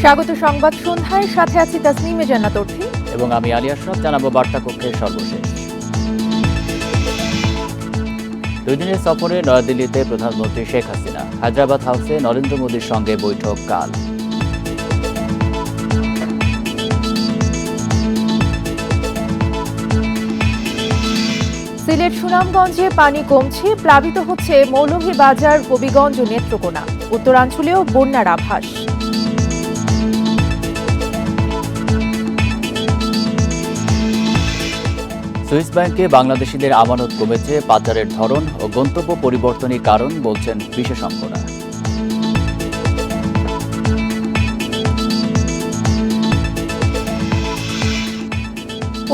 স্বাগত সংবাদ সন্ধ্যায়, সাথে আছি তাসনিমে জান্নাত অর্থী এবং আমি আলী আশরাফ। জানাবো বার্তা কক্ষের সর্বশেষ। 2 দিনের সফরে নয়াদিল্লিতে প্রধানমন্ত্রী শেখ হাসিনা। হায়দ্রাবাদ হাউসে নরেন্দ্র মোদীর সঙ্গে বৈঠক কাল। সিলেট সুনামগঞ্জে পানি কমছে, প্লাবিত হচ্ছে মৌলভীবাজার, হবিগঞ্জ ও নেত্রকোনা। উত্তরাঞ্চলেও বন্যার আভাস। সুইস ব্যাংকে বাংলাদেশিদের আমানত কমেছে। পাচারের ধরন ও গন্তব্য পরিবর্তনই কারণ বলছেন বিশেষজ্ঞরা।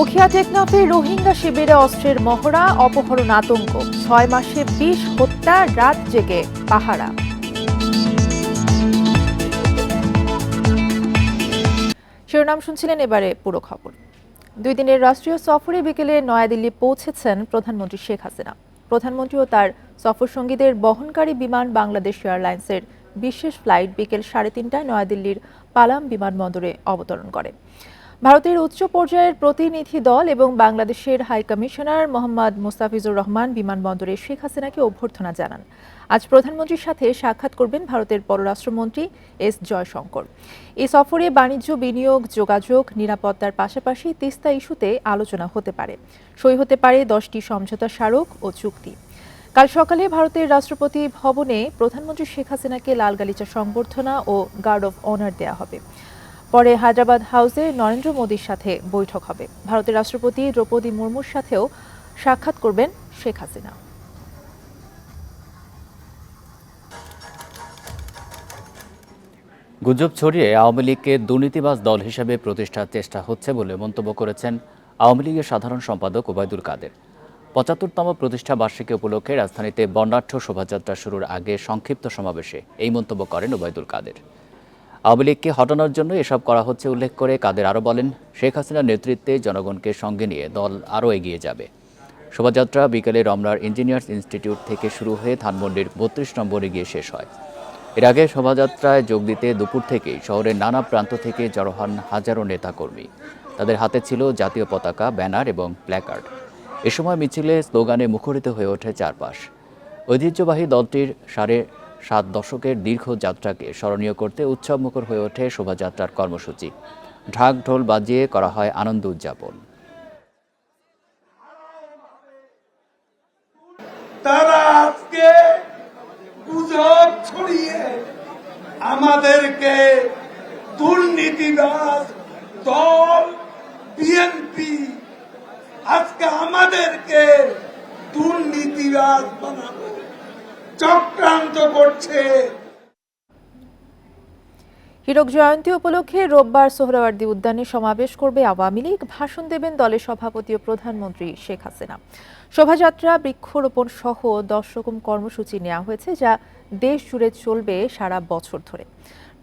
উখিয়া টেকনাফে রোহিঙ্গা শিবিরে অস্ত্রের মহড়া, অপহরণ আতঙ্ক। 6 মাসে 20 হত্যা, রাত জেগে পাহারা। শিরোনাম শুনছিলেন, এবারে পুরো খবর। 2 দিনের রাষ্ট্রীয় সফরে বিকেলে নয়াদিল্লি পৌঁছেছেন প্রধানমন্ত্রী শেখ হাসিনা। প্রধানমন্ত্রী ও তার সফরসঙ্গীদের বহনকারী বিমান বাংলাদেশ এয়ারলাইন্সের বিশেষ ফ্লাইট বিকেল 3:30টায় নয়াদিল্লির পালাম বিমানবন্দরে অবতরণ করে। ভারতের উচ্চ পর্যায়ের প্রতিনিধি দল এবং বাংলাদেশের হাই কমিশনার মোহাম্মদ মোস্তাফিজুর রহমান বিমানবন্দরে শেখ হাসিনাকে অভ্যর্থনা জানান। আজ প্রধানমন্ত্রীর সাথে সাক্ষাৎ করবেন ভারতের পররাষ্ট্রমন্ত্রী এস জয়শঙ্কর। এই সফরে বাণিজ্য, বিনিয়োগ, যোগাযোগ, নিরাপত্তার পাশাপাশি তিস্তা ইস্যুতে আলোচনা হতে পারে। সই হতে পারে 10টি সমঝোতা স্মারক ও চুক্তি। কাল সকালে ভারতের রাষ্ট্রপতি ভবনে প্রধানমন্ত্রী শেখ হাসিনাকে লাল গালিচা সংবর্ধনা ও গার্ড অফ অনার দেওয়া হবে। পরে হায়দ্রাবাদ হাউসে নরেন্দ্র মোদীর সাথে বৈঠক হবে। ভারতের রাষ্ট্রপতি দ্রৌপদী মুর্মুর সাথেও সাক্ষাৎ করবেন শেখ হাসিনা। গুজব ছড়িয়ে আওয়ামী লীগকে দুর্নীতিবাজ দল হিসেবে প্রতিষ্ঠার চেষ্টা হচ্ছে বলে মন্তব্য করেছেন আওয়ামী লীগের সাধারণ সম্পাদক ওবায়দুল কাদের। 75তম প্রতিষ্ঠা বার্ষিকী উপলক্ষে রাজধানীতে বর্ণাঢ্য শোভাযাত্রা শুরুর আগে সংক্ষিপ্ত সমাবেশে এই মন্তব্য করেন ওবায়দুল কাদের। আওয়ামী লীগকে হটানোর জন্য এসব করা হচ্ছে উল্লেখ করে কাদের আরও বলেন, শেখ হাসিনার নেতৃত্বে জনগণকে সঙ্গে নিয়ে দল আরও এগিয়ে যাবে। শোভাযাত্রা বিকেলে রমনার ইঞ্জিনিয়ার্স ইনস্টিটিউট থেকে শুরু হয়ে ধানমন্ডির 32 নম্বরে গিয়ে শেষ হয়। এর আগে শোভাযাত্রায় যোগ দিতে দুপুর থেকেই শহরের নানা প্রান্ত থেকে জড়ো হন হাজারো নেতাকর্মী। তাদের হাতে ছিল জাতীয় পতাকা, ব্যানার এবং প্ল্যাকার্ড। এ সময় মিছিলে স্লোগানে মুখরিত হয়ে ওঠে চারপাশ। ঐতিহ্যবাহী দলটির 7.5 দশকের দীর্ঘ যাত্রাকে স্মরণীয় করতে উৎসবমুখর হয়ে ওঠে শোভাযাত্রার কর্মসূচি। ঢাক ঢোল বাজিয়ে করা হয় আনন্দ উদযাপন। তারা আজকে গুজব ছড়িয়ে আমাদেরকে দুর্নীতিবাজ দল বিএনপি আজকে আমাদেরকে দুর্নীতিবাজ বানাবো চক্রান্ত করছে। হীরক জয়ন্তী উপলক্ষে রোববার সোহরাওয়ার্দী উদ্যানে সমাবেশ করবে আওয়ামী লীগ। ভাষণ দেবেন দলের সভাপতি ও প্রধানমন্ত্রী শেখ হাসিনা। শোভাযাত্রা, বৃক্ষরোপণ সহ 10 রকম কর্মসূচি নেওয়া হয়েছে, যা দেশ জুড়ে চলবে সারা বছর ধরে।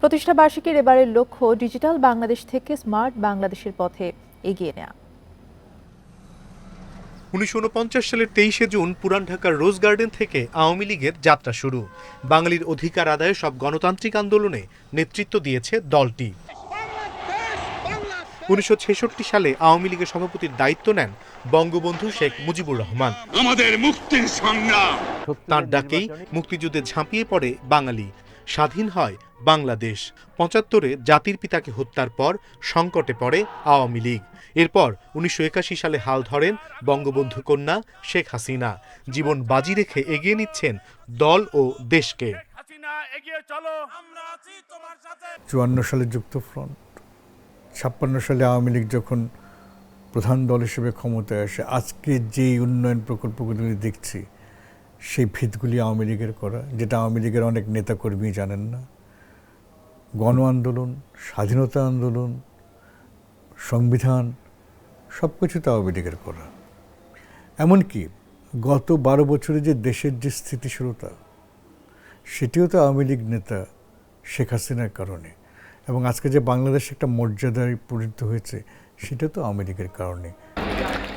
প্রতিষ্ঠা বার্ষিকীর এবারের লক্ষ্য ডিজিটাল বাংলাদেশ থেকে স্মার্ট বাংলাদেশের পথে এগিয়ে নেওয়া। 1949 সালের 23শে জুন পুরান ঢাকার রোজ গার্ডেন থেকে আওয়ামী লীগের যাত্রা শুরু। বাঙালির অধিকার আদায়ে সব গণতান্ত্রিক আন্দোলনে নেতৃত্ব দিয়েছে দলটি। 1966 সালে আওয়ামী লীগের সভাপতির দায়িত্ব নেন বঙ্গবন্ধু শেখ মুজিবুর রহমান। আমাদের মুক্তির সংগ্রাম, তাঁর ডাকেই মুক্তিযুদ্ধে ঝাঁপিয়ে পড়ে বাঙালি। স্বাধীন হয় বাংলাদেশ। 75-এ জাতির পিতাকে হত্যার পর সংকটে পড়ে আওয়ামী লীগ। এরপর 1981 সালে হাল ধরেন বঙ্গবন্ধু কন্যা শেখ হাসিনা। জীবন বাজি রেখে এগিয়ে নিচ্ছেন দল ও দেশকে। 54 সালে যুক্তফ্রন্ট, 56 সালে আওয়ামী লীগ যখন প্রধান দল হিসেবে ক্ষমতায় আসে, আজকে যেই উন্নয়ন প্রকল্পগুলি দেখছি সেই ভিতগুলি আওয়ামী লীগের করা, যেটা আওয়ামী লীগের অনেক নেতাকর্মী জানেন না। গণ আন্দোলন, স্বাধীনতা আন্দোলন, সংবিধান, সব কিছু তো আওয়ামী লীগের করা। এমনকি গত 12 বছরে যে দেশের যে স্থিতিশীলতা, সেটিও তো আওয়ামী লীগ নেতা শেখ হাসিনার কারণে। এবং আজকে যে বাংলাদেশ একটা মর্যাদায় পরিণত হয়েছে, সেটা তো আওয়ামী লীগের কারণে।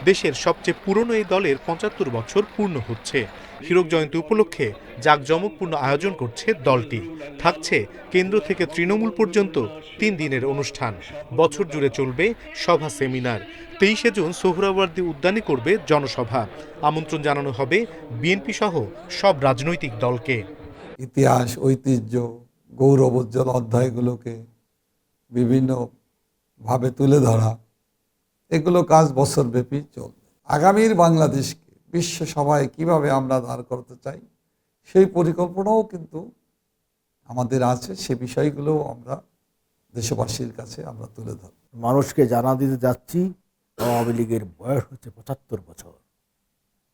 দেশের সবচেয়ে পুরনো এই দলের ৭৫ বছর পূর্ণ হচ্ছে। হীরক জয়ন্তী উপলক্ষে জাঁকজমকপূর্ণ আয়োজন করছে দলটি। থাকছে কেন্দ্র থেকে তৃণমূল পর্যন্ত ৩ দিনের অনুষ্ঠান। বছর জুড়ে চলবে সভা সেমিনার। ২৩শে জুন সোহরাওয়ার্দী উদ্যানে করবে জনসভা। আমন্ত্রণ জানানো হবে বিএনপি সহ সব রাজনৈতিক দলকে। ইতিহাস, ঐতিহ্য, গৌরবোজ্জ্বল অধ্যায়গুলোকে বিভিন্নভাবে তুলে ধরা, এগুলো কাজ বছরব্যাপী চলবে। আগামীর বাংলাদেশকে বিশ্ব সভায় কিভাবে আমরা দাঁড় করতে চাই সেই পরিকল্পনাও কিন্তু আমাদের আছে। সে বিষয়গুলো আমরা দেশবাসীর কাছে আমরা তুলে ধরব। মানুষকে জানা দিতে যাচ্ছি আওয়ামী লীগের বয়স হচ্ছে ৭৫ বছর।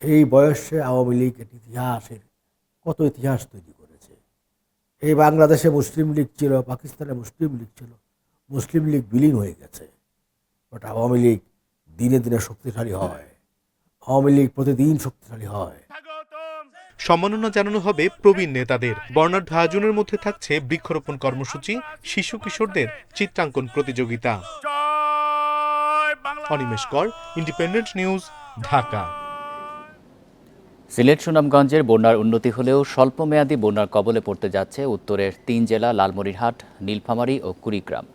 এই বয়সে আওয়ামী লীগ ইতিহাসের কত ইতিহাস তৈরি করেছে। এই বাংলাদেশে মুসলিম লীগ ছিল, পাকিস্তানে মুসলিম লীগ ছিল, মুসলিম লীগ বিলীন হয়ে গেছে। বাট আওয়ামী লীগ দিনে দিনে শক্তিশালী হয়, আওয়ামী লীগ প্রতিদিন শক্তিশালী হয়। সম্মাননা জানানো হবে প্রবীণ নেতাদের। বর্ণাঢ্য আয়োজনের মধ্যে থাকছে বৃক্ষরোপণ কর্মসূচি, শিশু কিশোরদের চিত্রাঙ্কন প্রতিযোগিতা। অনিমেষ কর, ইন্ডিপেন্ডেন্ট নিউজ, ঢাকা। সিলেট সুনামগঞ্জের বন্যার উন্নতি হলেও স্বল্পমেয়াদী বন্যার কবলে পড়তে যাচ্ছে উত্তরের ৩ জেলা লালমনিরহাট, নীলফামারী ও কুড়িগ্রাম।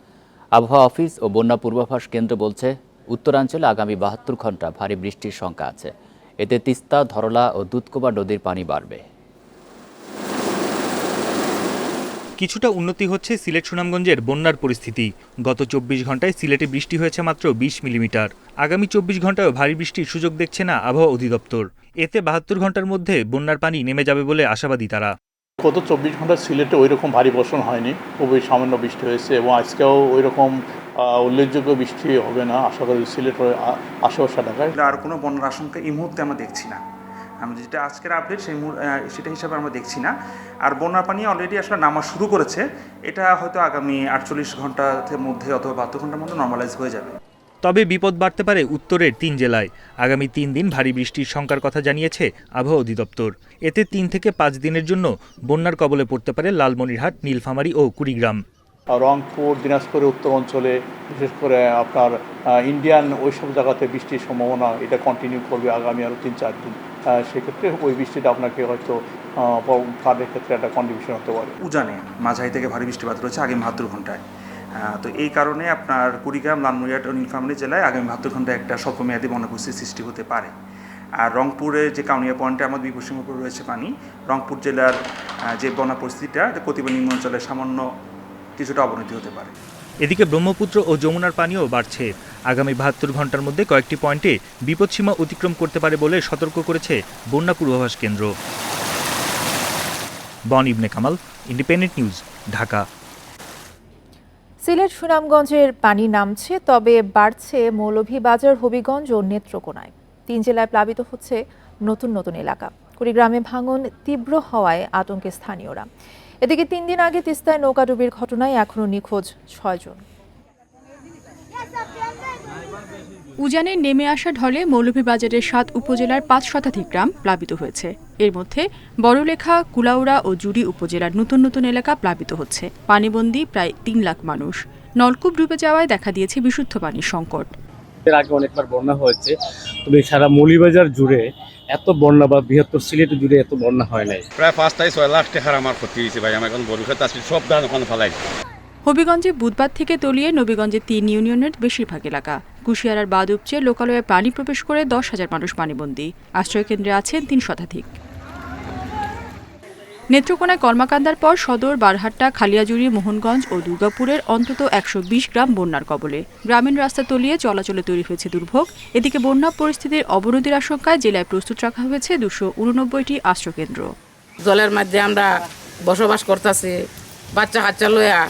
আবহাওয়া অফিস ও বন্যা পূর্বাভাস কেন্দ্র বলছে, উত্তরাঞ্চলে আগামী ৭২ ঘন্টা ভারী বৃষ্টির শঙ্কা আছে। এতে তিস্তা, ধরলা ও দুধকুবা নদীর পানি বাড়বে। কিছুটা উন্নতি হচ্ছে সিলেট সুনামগঞ্জের বন্যার পরিস্থিতি। গত ২৪ ঘন্টায় সিলেটে বৃষ্টি হয়েছে মাত্র ২০ মিলিমিটার। আগামী ২৪ ঘন্টায়ও ভারী বৃষ্টির সুযোগ দেখছে না আবহাওয়া অধিদপ্তর। এতে ৭২ ঘন্টার মধ্যে বন্যার পানি নেমে যাবে বলে আশাবাদী তারা। গত ২৪ ঘন্টা সিলেটে ওই রকম ভারী বর্ষণ হয়নি, খুবই সামান্য বৃষ্টি হয়েছে এবং আজকেও ওই রকম উল্লেখযোগ্য বৃষ্টি হবে না আশা করি সিলেটের আশেপাশে ঢাকায়। আর কোনো বন্যার আশঙ্কা এই মুহূর্তে আমরা দেখছি না। আমরা যেটা আজকের আপডেট সেটা হিসাবে আমরা দেখছি না। আর বন্যার পানি অলরেডি আসলে নামা শুরু করেছে। এটা হয়তো আগামী ৪৮ ঘন্টার মধ্যে অথবা ৭২ ঘন্টার মধ্যে নর্মালাইজ হয়ে যাবে। তবে বিপদ বাড়তে পারে উত্তরের ৩ জেলায়। আগামী ৩ দিন ভারী বৃষ্টির শঙ্কার কথা জানিয়েছে আবহাওয়া অধিদপ্তর। এতে ৩ থেকে ৫ দিনের জন্য বন্যার কবলে পড়তে পারে লালমনিরহাট, নীলফামারী ও কুড়িগ্রাম। রংপুর, দিনাজপুরের উত্তর অঞ্চলে বিশেষ করে আপনার ইন্ডিয়ান ওইসব জায়গাতে বৃষ্টির সম্ভাবনা এটা কন্টিনিউ করবে আগামী আরও ৩-৪ দিন। সেক্ষেত্রে ওই বৃষ্টিটা আপনাকে হয়তো ফ্লাডের ক্ষেত্রে একটা কন্ট্রিবিউশন হতে পারে। উজানে মাঝারি থেকে ভারী বৃষ্টিপাত রয়েছে আগামী ৭২ ঘন্টায়। তো এই কারণে আপনার কুড়িগ্রাম, লালমনিরহাট ও নীলফামারী জেলায় আগামী ৭২ ঘন্টায় একটা স্বল্পমেয়াদী বন্যা পরিস্থিতির সৃষ্টি হতে পারে। আর রংপুরের যে কাউনিয়া পয়েন্টে আমাদের বিপদসীমার উপর রয়েছে পানি, রংপুর জেলার যে বন্যা পরিস্থিতিটা কতিপয় নিম্ন অঞ্চলে সামান্য কিছুটা অবনতি হতে পারে। এদিকে ব্রহ্মপুত্র ও যমুনার পানিও বাড়ছে। আগামী ৭২ ঘন্টার মধ্যে কয়েকটি পয়েন্টে বিপদসীমা অতিক্রম করতে পারে বলে সতর্ক করেছে বন্যা পূর্বাভাস কেন্দ্র। বন ইবনে কামাল, ইন্ডিপেন্ডেন্ট নিউজ, ঢাকা। সিলেট সুনামগঞ্জের পানি নামছে, তবে বাড়ছে মৌলভীবাজার, হবিগঞ্জ ও নেত্রকোনায়। ৩ জেলায় প্লাবিত হচ্ছে নতুন নতুন এলাকা। কুড়িগ্রামে ভাঙন তীব্র হওয়ায় আতঙ্কে স্থানীয়রা। এদিকে ৩ দিন আগে তিস্তায় নৌকাডুবির ঘটনায় এখনও নিখোঁজ ৬ জন। উজানে নেমে আসা ঢলে মৌলভীবাজারের ৭ উপজেলার ৫ শতাধিক গ্রাম প্লাবিত হয়েছে। এর মধ্যে বড়লেখা, কুলাউড়া ও জুড়ি উপজেলার নতুন নতুন এলাকা প্লাবিত হচ্ছে। পানিবন্দী প্রায় ৩ লাখ মানুষ। নলকূপ ডুবে যাওয়ায় দেখা দিয়েছে বিশুদ্ধ পানির সংকট। এর আগে অনেকবার বন্যা হয়েছে, তবে সারা মৌলভীবাজার জুড়ে এত বন্যা বা বৃহত্তর সিলেট জুড়ে এত বন্যা হয় নাই। প্রায় ৫-৬ লাখ টাকার আমার ক্ষতি হয়েছে ভাই। আমার এখন বড় ক্ষেত্রে আসলে সব ধান ওখানে ফেলাই। হবিগঞ্জে বুধবার থেকে তলিয়ে নবীগঞ্জে ৩ ইউনিয়নের বেশিরভাগ এলাকা। কুশিয়ারার বাঁধ উপচে লোকালয়ে পানি প্রবেশ করে ১০,০০০ মানুষ পানিবন্দী। আশ্রয়কেন্দ্রে আছেন ৩ শতাধিক। নেত্রকোনায় কর্মাকান্দার পর সদর, বারহাট্টা, খালিয়াজুড়ি, মোহনগঞ্জ ও দুর্গাপুরের অন্তত ১২০ গ্রাম বন্যার কবলে। গ্রামীণ রাস্তা তলিয়ে চলাচলে তৈরি হয়েছে দুর্ভোগ। এদিকে বন্যা পরিস্থিতির অবনতির আশঙ্কায় জেলায় প্রস্তুত রাখা হয়েছে ২৮৯টি আশ্রয়কেন্দ্র। জলের মধ্যে আমরা বসবাস করতেছি, বাচ্চা কাচ্চা লইয়া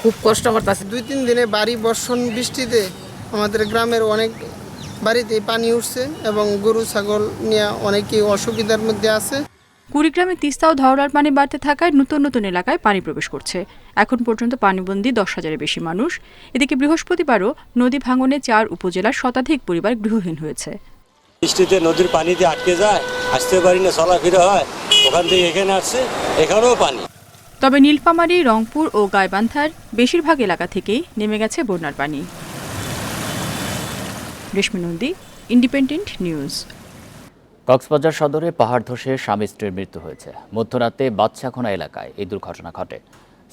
খুব কষ্ট করতেছি। ২-৩ দিনে ভারী বর্ষণ বৃষ্টিতে আমাদের গ্রামের অনেক বাড়িতে পানি উঠছে এবং গরু ছাগল নিয়ে অনেকেই অসুবিধার মধ্যে আছে। কুড়িগ্রামে তিস্তা ও ধরলার পানি বাড়তে থাকায় নতুন নতুন এলাকায় পানি প্রবেশ করছে। এখন পর্যন্ত পানিবন্দী ১০,০০০-এর বেশি মানুষ। এদিকে বৃহস্পতিবারও নদী ভাঙনে ৪ উপজেলার শতাধিক পরিবার গৃহহীন হয়েছে। বৃষ্টিতে নদীর পানিতে আটকে যায়, আসতে পারি না, চলাফেরা হয়, ওখান থেকে এখানে আসছে, এখানেও পানি। তবে নীলফামারী, রংপুর ও গাইবান্ধার বেশিরভাগ এলাকা থেকেই নেমে গেছে বন্যার পানি। রেশমি নন্দী, ইন্ডিপেন্ডেন্ট নিউজ। কক্সবাজার সদরে পাহাড় ধসে স্বামী স্ত্রীর মৃত্যু হয়েছে। মধ্যরাতে বাদশাখোনা এলাকায় এই দুর্ঘটনা ঘটে।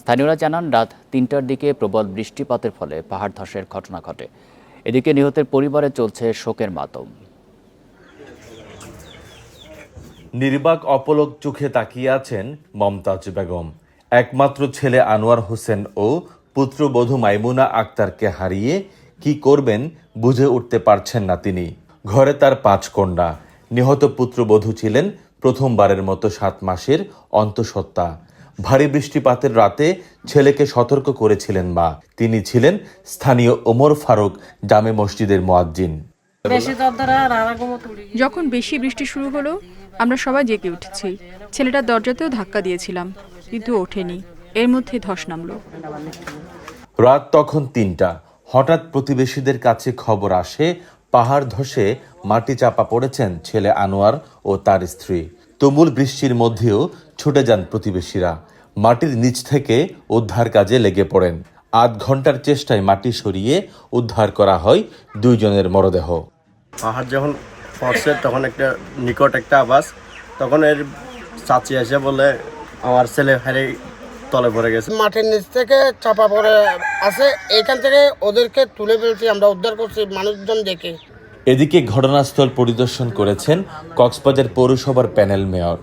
স্থানীয়রা জানান, রাত ৩টার দিকে প্রবল বৃষ্টিপাতের ফলে পাহাড় ধসের ঘটনা ঘটে। এদিকে নিহতের পরিবারে চলছে শোকের মাতম। নির্বাক অপলক চোখে তাকিয়ে আছেন মমতাজ বেগম। একমাত্র ছেলে আনোয়ার হোসেন ও পুত্রবধূ মাইমুনা আক্তারকে হারিয়ে কি করবেন বুঝে উঠতে পারছেন না তিনি। ঘরে তার 5 কন্যা। নিহত পুত্রবধূ ছিলেন প্রথমবারের মতো 7 মাসের অন্তঃসত্ত্বা। ভারী বৃষ্টিপাতের রাতে ছেলেকে সতর্ক করেছিলেন মা। তিনি ছিলেন স্থানীয় ওমর ফারুক জামে মসজিদের মুয়াজ্জিন। যখন বেশি বৃষ্টি শুরু হলো, আমরা সবাই জেগে উঠেছি। ছেলেটার দরজাতেও ধাক্কা দিয়েছিলাম, কিন্তু ওঠেনি। এর মধ্যে ধস নামলো। রাত তখন 3টা। হঠাৎ প্রতিবেশীদের কাছে খবর আসে পাহাড় ধসে মাটি চাপা পড়েছেন ছেলে আনোয়ার ও তার স্ত্রী। তুমুল বৃষ্টির মধ্যেও ছুটে যান প্রতিবেশীরা। মাটির নিচ থেকে উদ্ধার কাজে লেগে পড়েন। 8 ঘন্টার চেষ্টায় মাটি সরিয়ে উদ্ধার করা হয় 2 জনের মরদেহ। পাহাড় যখন পড়ছে তখন একটা নিকট একটা আওয়াজ, তখন এর চাচি এসে বলে আমার ছেলে হারিয়ে তলে পড়ে গেছে। মাটির নিচ থেকে চাপা পড়ে আছে, এখান থেকে ওদেরকে তুলে ফেলছি, আমরা উদ্ধার করছি মানুষজন দেখে। এদিকে ঘটনাস্থল পরিদর্শন করেছেন কক্সবাজার পৌরসভার প্যানেল মেয়র।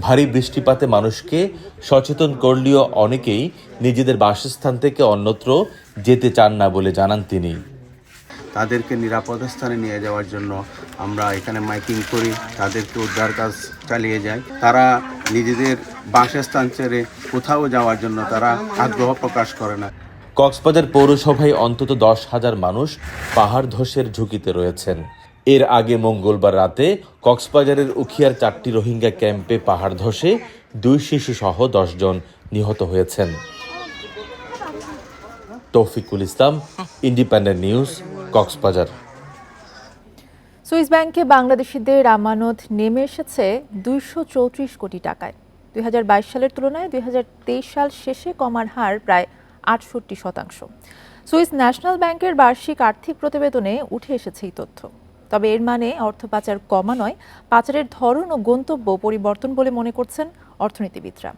ভারী বৃষ্টিপাতে মানুষকে সচেতন করলেও অনেকেই নিজেদের বাসস্থান থেকে অন্যত্র যেতে চান না বলে জানান তিনি। তাদেরকে নিরাপদ স্থানে নিয়ে যাওয়ার জন্য আমরা এখানে মাইকিং করি, তাদেরকে উদ্ধার কাজ চালিয়ে যাই। তারা নিজেদের বাসস্থান ছেড়ে কোথাও যাওয়ার জন্য তারা আগ্রহ প্রকাশ করে না। কক্সবাজার পৌরসভায় অন্তত 10,000 মানুষ পাহাড় ধসের ঝুঁকিতে রয়েছেন। এর আগে মঙ্গলবার রাতে কক্সবাজারের উখিয়ার 4টি রোহিঙ্গা ক্যাম্পে পাহাড় ধসে 2 শিশু সহ 10 জন নিহত হয়েছেন। তৌফিকুল ইসলাম, ইন্ডিপেন্ডেন্ট নিউজ, কক্সবাজার। সুইস ব্যাংকে বাংলাদেশিদের আমানত নেমে এসেছে 234 কোটি টাকায়। 2022 সালের তুলনায় 2023 সাল শেষে কমার হার প্রায় 68%। সুইস ন্যাশনাল ব্যাংকের বার্ষিক আর্থিক প্রতিবেদনে উঠে এসেছে এই তথ্য। তবে এর মানে অর্থ পাচার কমা নয়, পাচারের ধরন ও গন্তব্য পরিবর্তন বলে মনে করছেন অর্থনীতিবিদরা।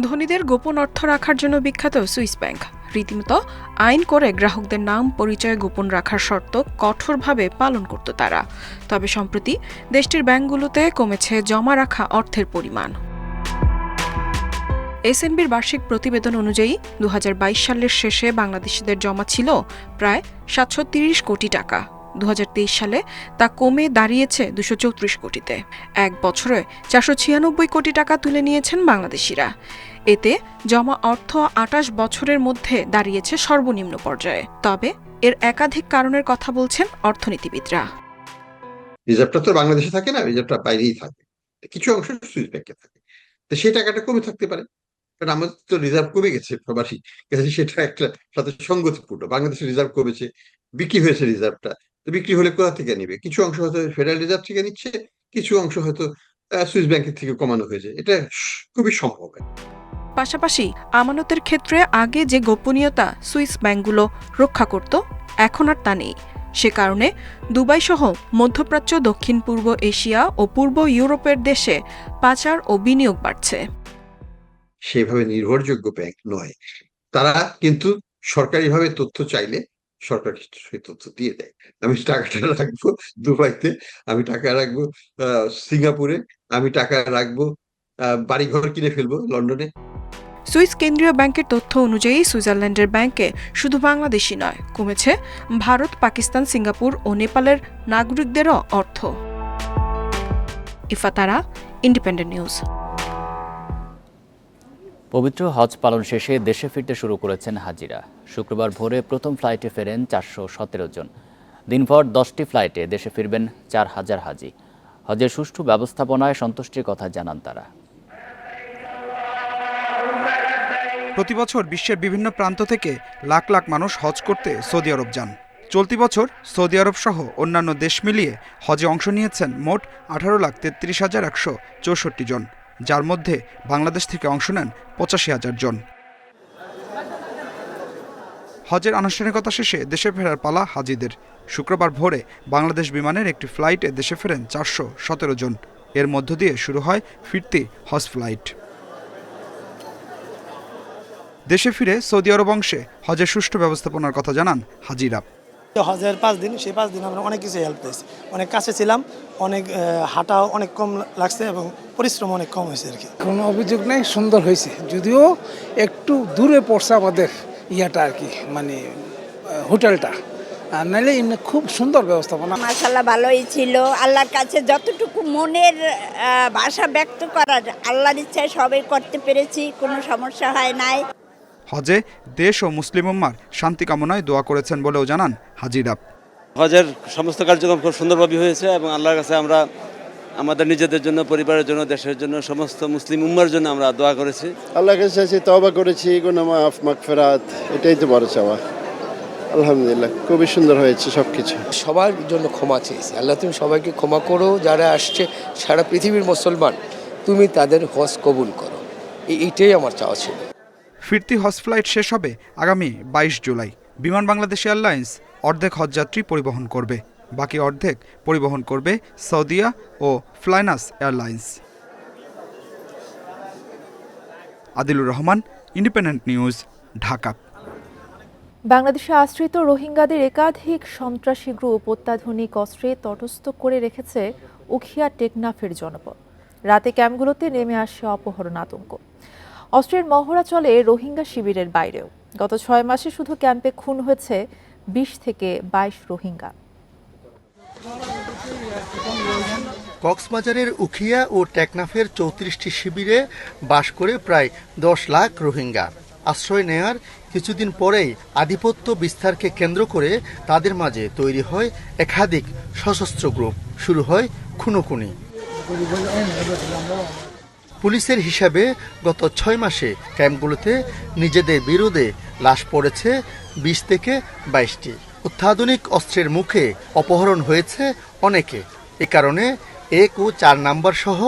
ধনীদের গোপন অর্থ রাখার জন্য বিখ্যাত সুইস ব্যাংক রীতিমতো আইন করে গ্রাহকদের নাম পরিচয় গোপন রাখার শর্ত কঠোরভাবে পালন করত তারা। তবে সম্প্রতি দেশটির ব্যাংকগুলোতে কমেছে জমা রাখা অর্থের পরিমাণ। এসএনবির বার্ষিক প্রতিবেদন অনুযায়ী 2022 সালের শেষে বাংলাদেশিদের জমা ছিল প্রায় 730 কোটি টাকা। 2023 সালে তা কমে দাঁড়িয়েছে 234 কোটিতে। এক বছরে 496 কোটি টাকা তুলে নিয়েছেন বাংলাদেশিরা। এতে জমা অর্থ 28 বছরের মধ্যে দাঁড়িয়েছে সর্বনিম্ন পর্যায়ে। তবে এর একাধিক কারণের কথা বলছেন অর্থনীতিবিদরা। রিজার্ভটা তো বাংলাদেশে থাকে না, রিজার্ভটা বাইরেই থাকে, কিছু অংশ সুইস ব্যাংকে থাকে। তো সেই টাকাটা কমে থাকতে পারে, কারণ আমাদের তো রিজার্ভ কমে গেছে সবারই, সেটা একটা সাথে সঙ্গতিপূর্ণ। বাংলাদেশের রিজার্ভ কমেছে, বিক্রি হয়েছে রিজার্ভটা, তো বিক্রি হলে কোথা থেকে নিবে? কিছু অংশ হয়তো ফেডারেল রিজার্ভ থেকে নিচ্ছে, কিছু অংশ হয়তো সুইস ব্যাংকের থেকে কমানো হয়েছে, এটা খুবই সম্ভব। পাশাপাশি আমানতের ক্ষেত্রে আগে যে গোপনীয়তা সুইস ব্যাংকগুলো রক্ষা করত, এখন আর তা নেই। সে কারণে দুবাই সহ মধ্যপ্রাচ্য, দক্ষিণ পূর্ব এশিয়া ও পূর্ব ইউরোপের দেশে পাচার ও বিনিয়োগ বাড়ছে। সেভাবে নির্ভরযোগ্য ব্যাংক নয় তারা, কিন্তু সরকারিভাবে তথ্য চাইলে সরকার সেই তথ্য দিয়ে দেয়। আমি টাকাটা রাখবো দুবাইতে, আমি টাকা রাখবো সিঙ্গাপুরে, আমি টাকা রাখবো বাড়িঘর কিনে ফেলবো লন্ডনে। সুইস কেন্দ্রীয় ব্যাংকের তথ্য অনুযায়ী সুইজারল্যান্ডের ব্যাংকে শুধু বাংলাদেশি নয়, কমেছে ভারত, পাকিস্তান, সিঙ্গাপুর ও নেপালের নাগরিকদেরও অর্থ। ইফাতারা, ইন্ডিপেন্ডেন্ট নিউজ। পবিত্র হজ পালন শেষে দেশে ফিরতে শুরু করেছেন হাজিরা। শুক্রবার ভোরে প্রথম ফ্লাইটে ফেরেন 417 জন। দিনভর 10টি ফ্লাইটে দেশে ফিরবেন 4000 হাজি। হজের সুষ্ঠু ব্যবস্থাপনায় সন্তুষ্টির কথা জানান তারা। প্রতিবছর বিশ্বের বিভিন্ন প্রান্ত থেকে লাখ লাখ মানুষ হজ করতে সৌদি আরব যান। চলতি বছর সৌদি আরব সহ অন্যান্য দেশ মিলিয়ে হজে অংশ নিয়েছেন মোট 18,33,164 জন, যার মধ্যে বাংলাদেশ থেকে অংশ নেন 85,000 জন। হজের আনুষ্ঠানিকতা শেষে দেশে ফেরার পালা হাজিদের। শুক্রবার ভোরে বাংলাদেশ বিমানের একটি ফ্লাইটে দেশে ফেরেন 417 জন। এর মধ্য দিয়ে শুরু হয় ফিরতি হজ ফ্লাইট। দেশে ফিরে সৌদি আরব অংশে হজের সুষ্ঠু ব্যবস্থাপনার কথা জানান হাজিরা। হজের 5 দিন, সেই 5 দিন আমরা অনেক কিছু হেল্প পেয়েছি। অনেক কাছে ছিলাম, অনেক হাঁটাও অনেক কম লাগছে এবং পরিশ্রম অনেক কম হয়েছে আর কি। কোনো অভিযোগ নেই, সুন্দর হয়েছে, যদিও একটু দূরে পড়ছে আমাদের ইয়াটা আর কি, মানে হোটেলটা, আর নাহলে এমনি খুব সুন্দর ব্যবস্থাপনা। মাশাআল্লাহ ভালোই ছিল। আল্লাহর কাছে যতটুকু মনের ভাষা ব্যক্ত করার, আল্লাহর ইচ্ছায় সবই করতে পেরেছি, কোনো সমস্যা হয় নাই। হজে দেশ ও মুসলিম উম্মার শান্তি কামনায় দোয়া করেছেন বলেও জানান হাজিরা। হজের সমস্ত কার্যক্রম খুব সুন্দরভাবে হয়েছে এবং আল্লাহর কাছে আমরা আমাদের নিজেদের জন্য, পরিবারের জন্য, দেশের জন্য, সমস্ত মুসলিম উম্মার জন্য আমরা দোয়া করেছি। আল্লাহর কাছে তওবা করেছি, গুনাহ মাফ, মাগফিরাত, এটাই তো বড় চাওয়া। আলহামদুলিল্লাহ খুবই সুন্দর হয়েছে সবকিছু। সবার জন্য ক্ষমা চেয়েছি, আল্লাহ তুমি সবাইকে ক্ষমা করো, যারা আসছে সারা পৃথিবীর মুসলমান, তুমি তাদের হজ কবুল করো, এইটাই আমার চাওয়া ছিল। ফিরতি হজ ফ্লাইট শেষ হবে আগামী 22 জুলাই। বিমান বাংলাদেশ এয়ারলাইন্স অর্ধেক হজযাত্রী পরিবহন করবে, বাকি অর্ধেক পরিবহন করবে সৌদিয়া ও flynas airlines. Adilur Rahman, independent news, Dhaka. বাংলাদেশে আশ্রিত রোহিঙ্গাদের একাধিক সন্ত্রাসী গ্রুপ অত্যাধুনিক অস্ত্রে তটস্থ করে রেখেছে উখিয়া টেকনাফের জনপদ। রাতে ক্যাম্পগুলোতে নেমে আসে অপহরণ আতঙ্ক। অস্ত্রের মহড়া চলে রোহিঙ্গা শিবিরের বাইরেও। গত 6 মাসে শুধু ক্যাম্পে খুন হয়েছে 20 থেকে 22 রোহিঙ্গা। কক্সবাজারের উখিয়া ও টেকনাফের 34টি শিবিরে বাস করে প্রায় 10 লাখ রোহিঙ্গা। আশ্রয় নেয়ার কিছুদিন পরেই আধিপত্য বিস্তারকে কেন্দ্র করে তাদের মাঝে তৈরি হয় একাধিক সশস্ত্র গ্রুপ, শুরু হয় খুনোখুনি। পুলিশের হিসাবে গত 6 মাসে ক্যাম্পগুলোতে নিজেদের বিরুদ্ধে লাশ পড়েছে 20 থেকে 22টি। অত্যাধুনিক অস্ত্রের মুখে অপহরণ হয়েছে অনেকে। এ কারণে 1 ও 4 নাম্বার সহ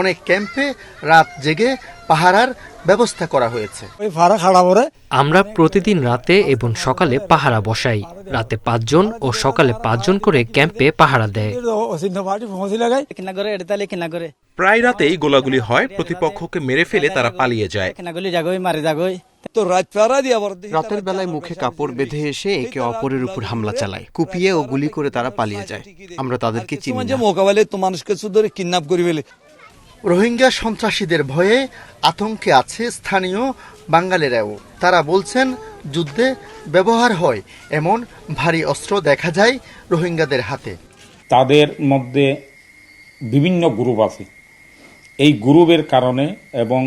অনেক ক্যাম্পে রাত জেগে পাহারার ব্যবস্থা করা হয়েছে। আমরা প্রতিদিন রাতে এবং সকালে পাহারা বসাই। রাতে 5 জন ও সকালে 5 জন করে ক্যাম্পে পাহারা দেয়। প্রায় রাতেই গোলাগুলি হয়, প্রতিপক্ষকে মেরে ফেলে তারা পালিয়ে যায়। রাতের বেলায় মুখে কাপড় বেঁধে এসে একে অপরের উপর হামলা চালায়, কুপিয়ে ও গুলি করে তারা পালিয়ে যায়। আমরা তাদেরকে চিনি না। রোহিঙ্গা সন্ত্রাসীদের ভয়ে আতঙ্কে আছে স্থানীয় বাঙালিরাও। তারা বলছেন যুদ্ধে ব্যবহার হয় এমন ভারী অস্ত্র দেখা যায় রোহিঙ্গাদের হাতে। তাদের মধ্যে বিভিন্ন গ্রুপ আছে। এই গ্রুপের কারণে এবং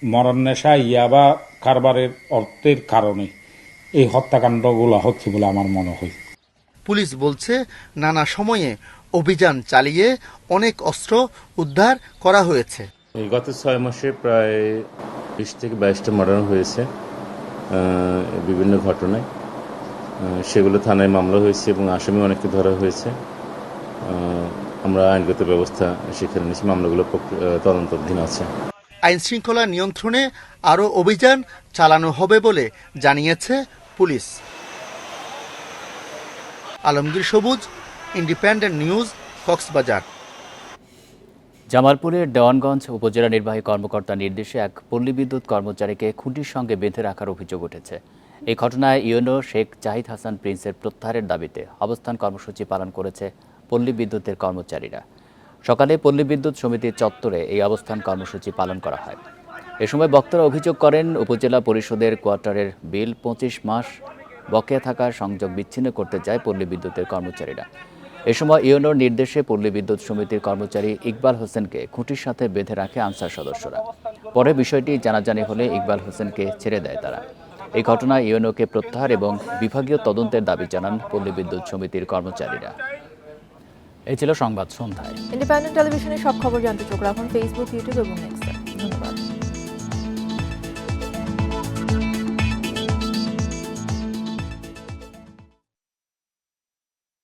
মরণ নেশা, ইয়াবা কারবারের অর্থের কারণে এই হত্যাকাণ্ডগুলো হচ্ছে বলে আমার মনে হয়। পুলিশ বলছে নানা সময়ে অভিযান চালিয়ে অনেক অস্ত্র উদ্ধার করা হয়েছে। গত 6 মাসে প্রায় 20 থেকে 22টা মার্ডার হয়েছে বিভিন্ন ঘটনায়। সেগুলো থানায় মামলা হয়েছে এবং আসামি অনেককে ধরা হয়েছে। আমরা আইনগত ব্যবস্থা সেখানে নিয়েছি, মামলাগুলো তদন্তাধীন আছে। আইন শৃঙ্খলা নিয়ন্ত্রণে আরও অভিযান চালানো হবে বলে জানিয়েছে পুলিশ। আলমগীর সবুজ, ইন্ডিপেন্ডেন্ট নিউজ, কক্সবাজার। জামালপুরের দেওয়ানগঞ্জ উপজেলা নির্বাহী কর্মকর্তার নির্দেশে এক পল্লী বিদ্যুৎ কর্মচারীকে খুঁটির সঙ্গে বেঁধে রাখার অভিযোগ উঠেছে। এই ঘটনায় ইউনো শেখ জাহিদ হাসান প্রিন্সের প্রত্যাহারের দাবিতে অবস্থান কর্মসূচি পালন করেছে পল্লী বিদ্যুতের কর্মচারীরা। সকালে পল্লী বিদ্যুৎ সমিতির চত্বরে এই অবস্থান কর্মসূচি পালন করা হয়। এ সময় বক্তারা অভিযোগ করেন উপজেলা পরিষদের কোয়ার্টারের বিল 25 মাস বকেয়া থাকার সংযোগ বিচ্ছিন্ন করতে যায় পল্লী বিদ্যুতের কর্মচারীরা। এ সময় ইউনোর নির্দেশে পল্লী বিদ্যুৎ সমিতির কর্মচারী ইকবাল হোসেনকে খুঁটির সাথে বেঁধে রাখে আনসার সদস্যরা। পরে বিষয়টি জানাজানি হলে ইকবাল হোসেনকে ছেড়ে দেয় তারা। এই ঘটনায় ইউনোকে প্রত্যাহার এবং বিভাগীয় তদন্তের দাবি জানান পল্লী বিদ্যুৎ সমিতির কর্মচারীরা। এই ছিল সংবাদ সন্ধ্যায়। ইন্ডিপেন্ডেন্ট টেলিভিশনের সব খবর জানতে চোখ রাখুন ফেসবুক, ইউটিউব এবং নেক্সট।